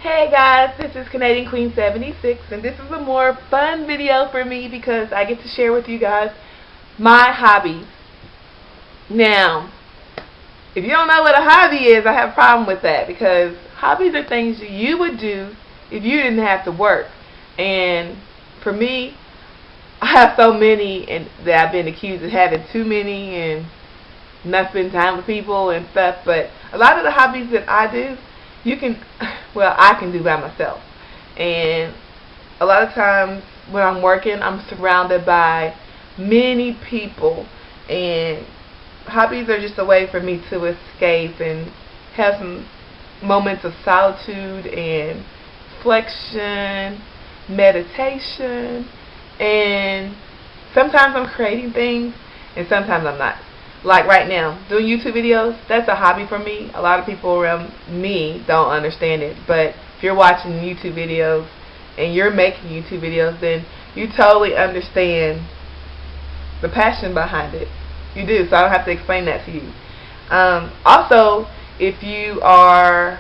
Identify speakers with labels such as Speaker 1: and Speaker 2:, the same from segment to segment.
Speaker 1: Hey guys, this is Canadian Queen 76, and this is a more fun video for me because I get to share with you guys my hobbies. Now, if you don't know what a hobby is, I have a problem with that because hobbies are things you would do if you didn't have to work. And for me, I have so many and that I've been accused of having too many and not spending time with people and stuff, but a lot of the hobbies that I do, I can do by myself. And a lot of times when I'm working, I'm surrounded by many people, and hobbies are just a way for me to escape and have some moments of solitude and reflection, meditation, and sometimes I'm creating things and sometimes I'm not. Like right now, doing YouTube videos, that's a hobby for me. A lot of people around me don't understand it, but if you're watching YouTube videos and you're making YouTube videos, then you totally understand the passion behind it. You do, so I don't have to explain that to you. Also, if you are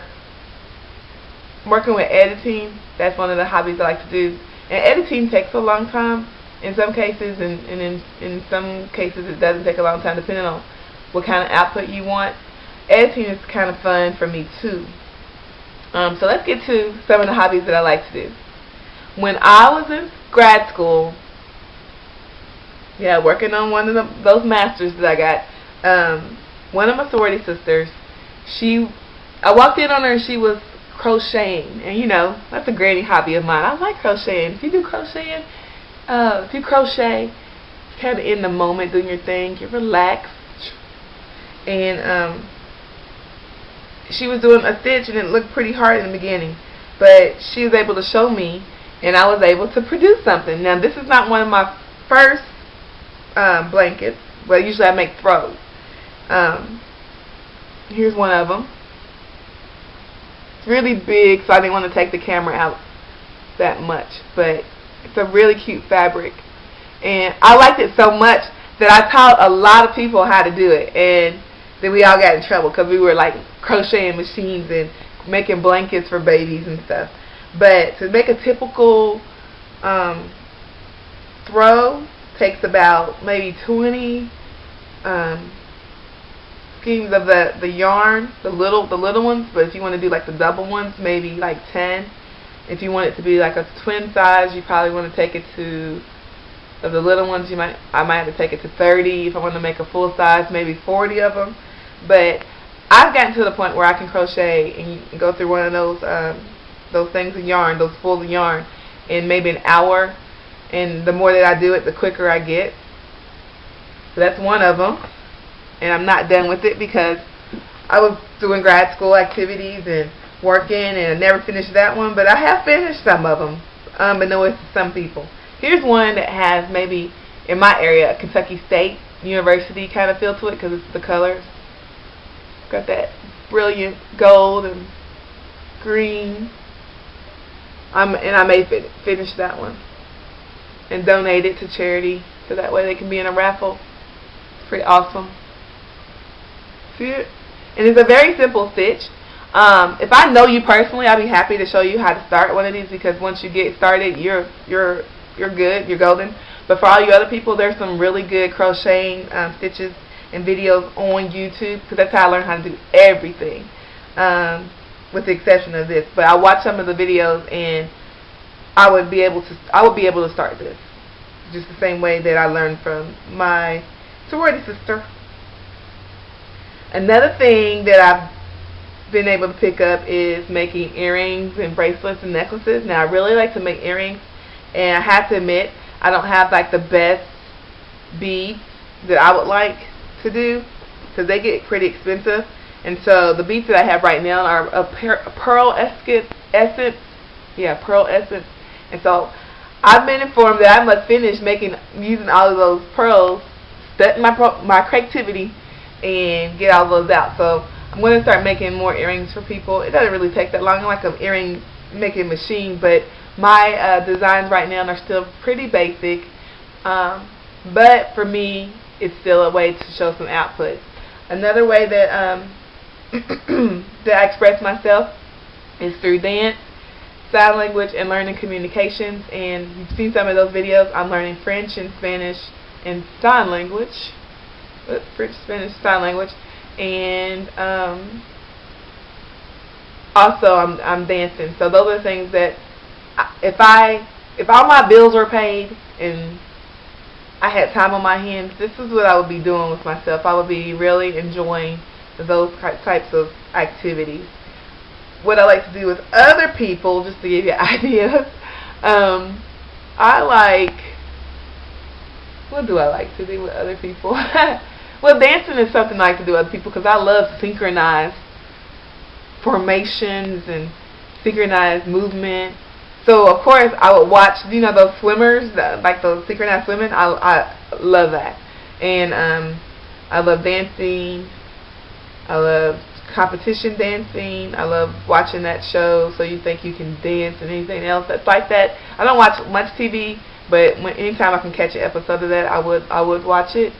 Speaker 1: working with editing, that's one of the hobbies I like to do. And editing takes a long time in some cases, and in some cases it doesn't take a long time depending on what kind of output you want. Editing is kind of fun for me too. So let's get to some of the hobbies that I like to do. When I was in grad school, working on one of those masters that I got, one of my sorority sisters, I walked in on her and she was crocheting, and you know, that's a granny hobby of mine. I like crocheting. If you do crocheting, if you crochet, kind of in the moment doing your thing, you're relaxed. And she was doing a stitch and it looked pretty hard in the beginning, but she was able to show me and I was able to produce something. Now this is not one of my first blankets, but usually I make throws. Here's one of them. It's really big, so I didn't want to take the camera out that much, but it's a really cute fabric, and I liked it so much that I taught a lot of people how to do it, and then we all got in trouble because we were like crocheting machines and making blankets for babies and stuff. But to make a typical throw takes about maybe 20 skeins of the yarn, the little ones. But if you want to do like the double ones, maybe like 10. If you want it to be like a twin size, you probably want to take it to, of the little ones, I might have to take it to 30. If I want to make a full size, maybe 40 of them. But I've gotten to the point where I can crochet and you can go through one of those things of yarn, those spools of yarn, in maybe an hour. And the more that I do it, the quicker I get. So that's one of them. And I'm not done with it because I was doing grad school activities and working, and I never finished that one, but I have finished some of them, unbeknownst to some people. Here's one that has, maybe in my area, a Kentucky State University kind of feel to it because it's the colors. Got that brilliant gold and green. And I may finish that one and donate it to charity, so that way they can be in a raffle. It's pretty awesome. See it? And it's a very simple stitch. If I know you personally, I'll be happy to show you how to start one of these, because once you get started, you're good, you're golden. But for all you other people, there's some really good crocheting stitches and videos on YouTube, because that's how I learned how to do everything, with the exception of this. But I watched some of the videos and I would be able to start this just the same way that I learned from my sorority sister. Another thing that I've been able to pick up is making earrings and bracelets and necklaces. Now I really like to make earrings, and I have to admit I don't have like the best beads that I would like to do because they get pretty expensive. And so the beads that I have right now are a pearl essence. Yeah, pearl essence. And so I've been informed that I must finish using all of those pearls, study my creativity, and get all those out. So I'm going to start making more earrings for people. It doesn't really take that long. I'm like an earring making machine, but my designs right now are still pretty basic. But for me, it's still a way to show some output. Another way that that I express myself is through dance. sign language and learning communications, and you've seen some of those videos. I'm learning French and Spanish and sign language. French, Spanish, sign language, and also I'm dancing. So those are the things that if all my bills were paid and I had time on my hands, this is what I would be doing with myself. I would be really enjoying those types of activities. What I like to do with other people, just to give you ideas, what do I like to do with other people? Well, dancing is something I like to do with other people because I love synchronized formations and synchronized movement. So of course I would watch, you know, those swimmers, like those synchronized swimming. I love that, and I love dancing. I love competition dancing. I love watching that show, So You Think You Can Dance, and anything else that's like that. I don't watch much TV, but anytime I can catch an episode of that, I would watch it.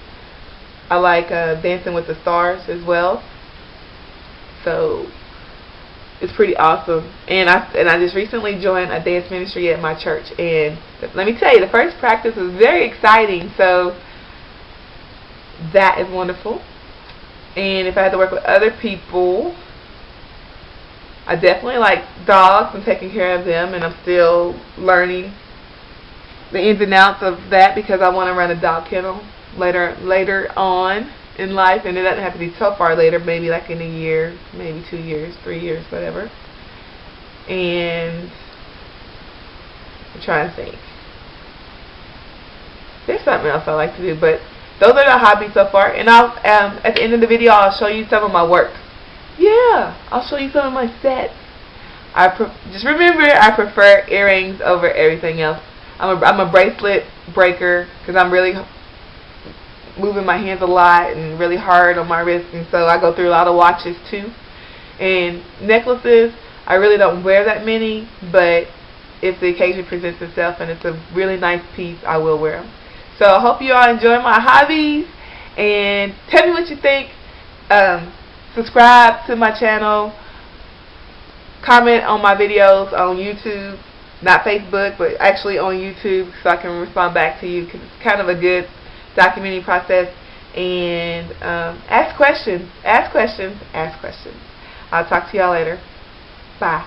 Speaker 1: I like Dancing with the Stars as well. So it's pretty awesome. And I just recently joined a dance ministry at my church, and let me tell you, the first practice was very exciting. So that is wonderful. And if I had to work with other people, I definitely like dogs and taking care of them, and I'm still learning the ins and outs of that because I want to run a dog kennel later on in life, and it doesn't have to be so far later, maybe like in a year, maybe 2 years, 3 years, whatever. And I'm trying to think. There's something else I like to do, but those are the hobbies so far. And I'll at the end of the video, I'll show you some of my work. Yeah, I'll show you some of my sets. Just remember, I prefer earrings over everything else. I'm a bracelet breaker because I'm really moving my hands a lot and really hard on my wrist, and so I go through a lot of watches too. And necklaces, I really don't wear that many, but if the occasion presents itself and it's a really nice piece, I will wear them. So I hope you all enjoy my hobbies, and tell me what you think. Subscribe to my channel, comment on my videos on YouTube, not Facebook, but actually on YouTube, so I can respond back to you because it's kind of a good documenting process. And ask questions. I'll talk to y'all later. Bye.